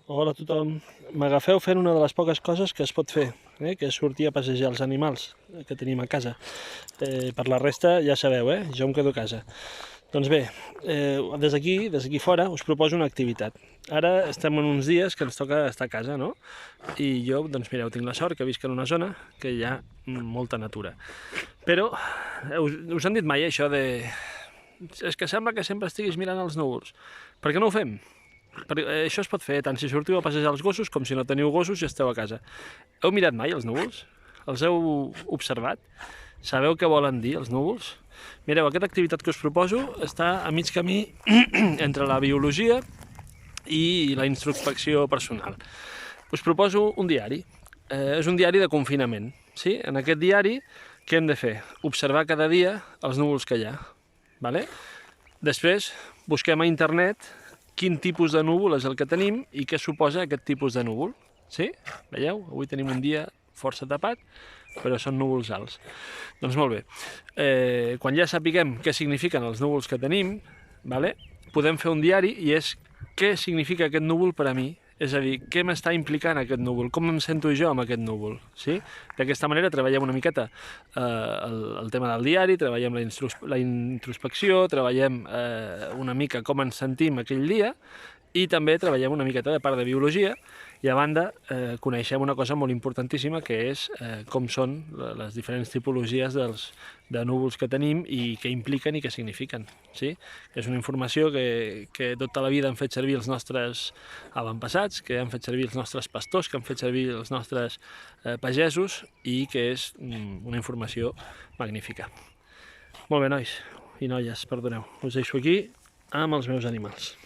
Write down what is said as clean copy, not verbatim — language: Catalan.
Hola a tothom. M'agafeu fent una de les poques coses que es pot fer, que és sortir a passejar els animals que tenim a casa. Per la resta ja sabeu, jo em quedo a casa. Doncs bé, des d'aquí fora, us proposo una activitat. Ara estem en uns dies que ens toca estar a casa, no? I jo, doncs mireu, tinc la sort que visc en una zona que hi ha molta natura. Però us han dit mai això de... És que sembla que sempre estiguis mirant els núvols. Per què no ho fem? Perquè això es pot fer tant si sortiu a passejar els gossos com si no teniu gossos i esteu a casa. Heu mirat mai els núvols? Els heu observat? Sabeu què volen dir els núvols? Mireu, aquesta activitat que us proposo està a mig camí entre la biologia i la introspecció personal. Us proposo un diari. És un diari de confinament. Sí? En aquest diari, què hem de fer? Observar cada dia els núvols que hi ha. Vale? Després, busquem a internet quin tipus de núvol és el que tenim i què suposa aquest tipus de núvol. Sí? Veieu? Avui tenim un dia força tapat, però són núvols alts. Doncs molt bé. Quan ja sapiguem què signifiquen els núvols que tenim, vale? Podem fer un diari i és què significa aquest núvol per a mi. És a dir, què m'està implicant aquest núvol? Com em sento jo amb aquest núvol? Sí? D'aquesta manera treballem una miqueta el tema del diari, treballem la introspecció, treballem una mica com ens sentim aquell dia i també treballem una miqueta de part de biologia i a banda coneixem una cosa molt importantíssima que és com són les diferents tipologies de núvols que tenim i què impliquen i què signifiquen. Sí? És una informació que tota la vida han fet servir els nostres avantpassats, que han fet servir els nostres pastors, que han fet servir els nostres pagesos i que és una informació magnífica. Molt bé, nois i noies, perdoneu, us deixo aquí amb els meus animals.